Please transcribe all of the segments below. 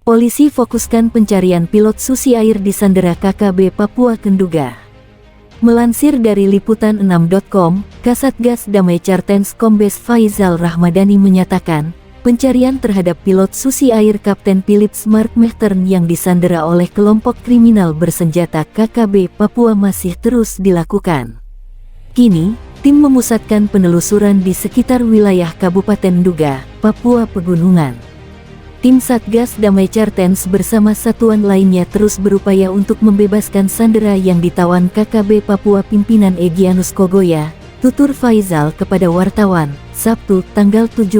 Polisi fokuskan pencarian pilot Susi Air di Sandera KKB Papua Kenduga. Melansir dari liputan6.com, Kasatgas Damai Chartens Kombes Faizal Rahmadani menyatakan, pencarian terhadap pilot Susi Air Kapten Philips Mark Mechtern yang disandera oleh kelompok kriminal bersenjata KKB Papua masih terus dilakukan. Kini, tim memusatkan penelusuran di sekitar wilayah Kabupaten Nduga, Papua Pegunungan. Tim Satgas Damai Chartens bersama satuan lainnya terus berupaya untuk membebaskan sandera yang ditawan KKB Papua pimpinan Egyanus Kogoya, tutur Faizal kepada wartawan, Sabtu, tanggal 17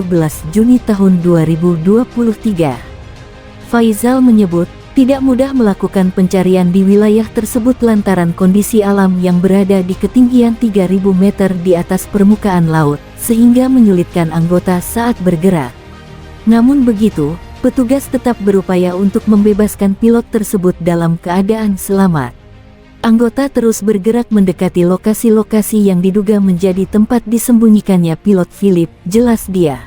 Juni tahun 2023. Faizal menyebut, tidak mudah melakukan pencarian di wilayah tersebut lantaran kondisi alam yang berada di ketinggian 3.000 meter di atas permukaan laut, sehingga menyulitkan anggota saat bergerak. Namun begitu, petugas tetap berupaya untuk membebaskan pilot tersebut dalam keadaan selamat. Anggota terus bergerak mendekati lokasi-lokasi yang diduga menjadi tempat disembunyikannya pilot Philip, jelas dia.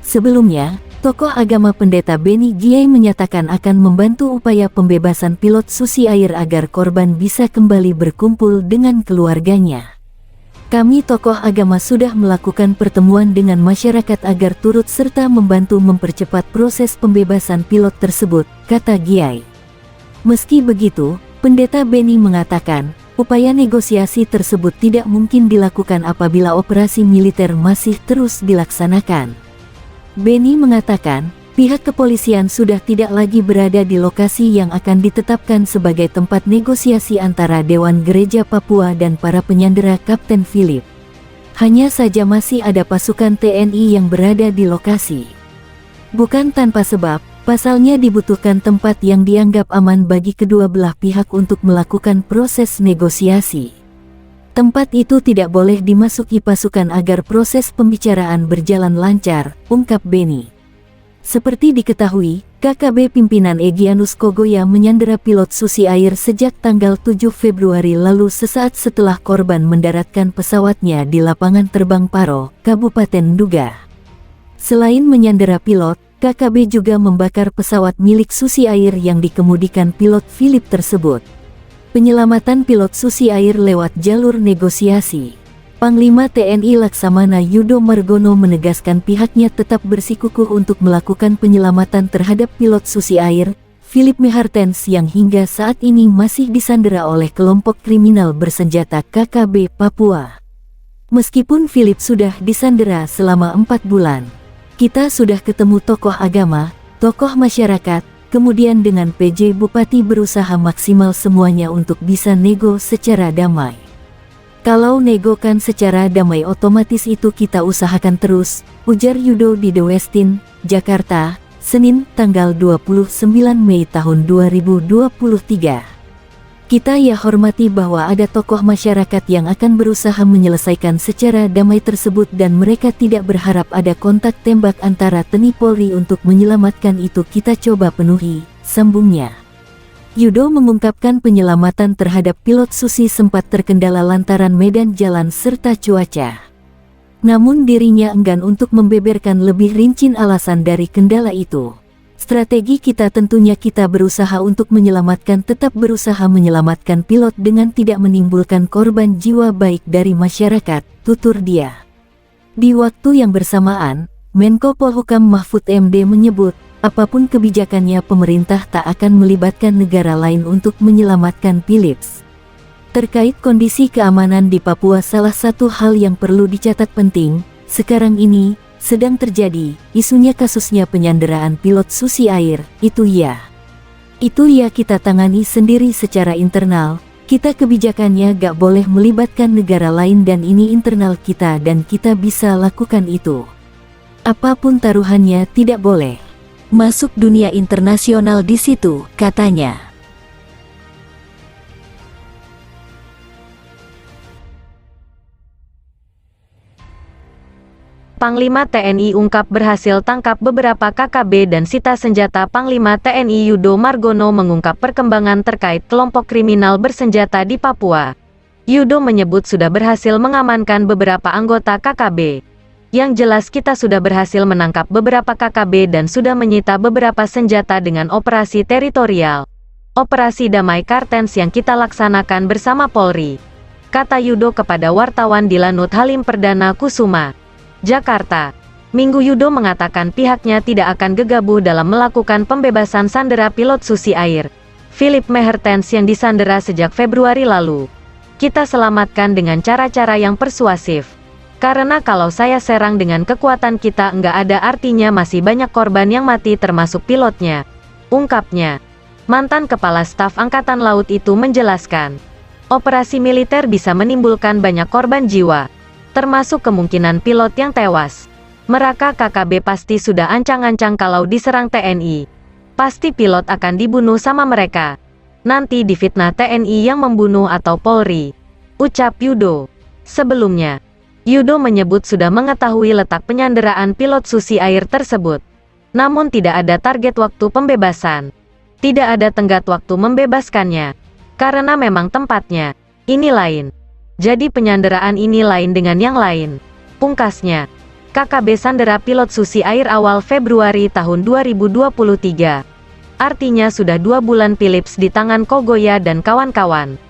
Sebelumnya, tokoh agama Pendeta Beni Giai menyatakan akan membantu upaya pembebasan pilot Susi Air agar korban bisa kembali berkumpul dengan keluarganya. Kami tokoh agama sudah melakukan pertemuan dengan masyarakat agar turut serta membantu mempercepat proses pembebasan pilot tersebut, kata Giai. Meski begitu, Pendeta Beni mengatakan, upaya negosiasi tersebut tidak mungkin dilakukan apabila operasi militer masih terus dilaksanakan. Beni mengatakan, pihak kepolisian sudah tidak lagi berada di lokasi yang akan ditetapkan sebagai tempat negosiasi antara Dewan Gereja Papua dan para penyandera Kapten Philip. Hanya saja masih ada pasukan TNI yang berada di lokasi. Bukan tanpa sebab, pasalnya dibutuhkan tempat yang dianggap aman bagi kedua belah pihak untuk melakukan proses negosiasi. Tempat itu tidak boleh dimasuki pasukan agar proses pembicaraan berjalan lancar, ungkap Beni. Seperti diketahui, KKB pimpinan Egyanus Kogoya menyandera pilot Susi Air sejak tanggal 7 Februari lalu sesaat setelah korban mendaratkan pesawatnya di lapangan terbang Paro, Kabupaten Nduga. Selain menyandera pilot, KKB juga membakar pesawat milik Susi Air yang dikemudikan pilot Philip tersebut. Penyelamatan pilot Susi Air lewat jalur negosiasi. Panglima TNI Laksamana Yudo Margono menegaskan pihaknya tetap bersikukuh untuk melakukan penyelamatan terhadap pilot Susi Air, Philip Mechtern yang hingga saat ini masih disandera oleh kelompok kriminal bersenjata KKB Papua. Meskipun Philip sudah disandera selama 4 bulan, kita sudah ketemu tokoh agama, tokoh masyarakat, kemudian dengan PJ Bupati berusaha maksimal semuanya untuk bisa nego secara damai. Kalau negokan secara damai otomatis itu kita usahakan terus, ujar Yudo di The Westin, Jakarta, Senin, tanggal 29 Mei tahun 2023. Kita ya hormati bahwa ada tokoh masyarakat yang akan berusaha menyelesaikan secara damai tersebut dan mereka tidak berharap ada kontak tembak antara TNI Polri untuk menyelamatkan itu kita coba penuhi, sambungnya. Yudo mengungkapkan penyelamatan terhadap pilot Susi sempat terkendala lantaran medan jalan serta cuaca. Namun dirinya enggan untuk membeberkan lebih rinci alasan dari kendala itu. Strategi kita tentunya kita berusaha untuk tetap berusaha menyelamatkan pilot dengan tidak menimbulkan korban jiwa baik dari masyarakat, tutur dia. Di waktu yang bersamaan, Menko Polhukam Mahfud MD menyebut, apapun kebijakannya pemerintah tak akan melibatkan negara lain untuk menyelamatkan Philips. Terkait kondisi keamanan di Papua, salah satu hal yang perlu dicatat penting, sekarang ini, sedang terjadi, isunya kasusnya penyanderaan pilot Susi Air, itu ya kita tangani sendiri secara internal, kita kebijakannya gak boleh melibatkan negara lain dan ini internal kita dan kita bisa lakukan itu. Apapun taruhannya tidak boleh masuk dunia internasional di situ, katanya. Panglima TNI ungkap berhasil tangkap beberapa KKB dan sita senjata. Panglima TNI Yudo Margono mengungkap perkembangan terkait kelompok kriminal bersenjata di Papua. Yudo menyebut sudah berhasil mengamankan beberapa anggota KKB. Yang jelas kita sudah berhasil menangkap beberapa KKB dan sudah menyita beberapa senjata dengan operasi teritorial. Operasi Damai Kartens yang kita laksanakan bersama Polri, kata Yudo kepada wartawan di Lanut Halim Perdana Kusuma, Jakarta. Minggu Yudo mengatakan pihaknya tidak akan gegabah dalam melakukan pembebasan sandera pilot Susi Air, Philip Mehertens yang disandera sejak Februari lalu. Kita selamatkan dengan cara-cara yang persuasif. Karena kalau saya serang dengan kekuatan kita nggak ada artinya masih banyak korban yang mati termasuk pilotnya, ungkapnya. Mantan Kepala Staf Angkatan Laut itu menjelaskan, operasi militer bisa menimbulkan banyak korban jiwa, termasuk kemungkinan pilot yang tewas. Mereka KKB pasti sudah ancang-ancang kalau diserang TNI. Pasti pilot akan dibunuh sama mereka. Nanti difitnah TNI yang membunuh atau Polri, ucap Yudo. Sebelumnya, Yudo menyebut sudah mengetahui letak penyanderaan pilot Susi Air tersebut. Namun tidak ada target waktu pembebasan. Tidak ada tenggat waktu membebaskannya. Karena memang tempatnya ini lain. Jadi penyanderaan ini lain dengan yang lain, pungkasnya. KKB sandera pilot Susi Air awal Februari tahun 2023. Artinya sudah 2 bulan Philips di tangan Kogoya dan kawan-kawan.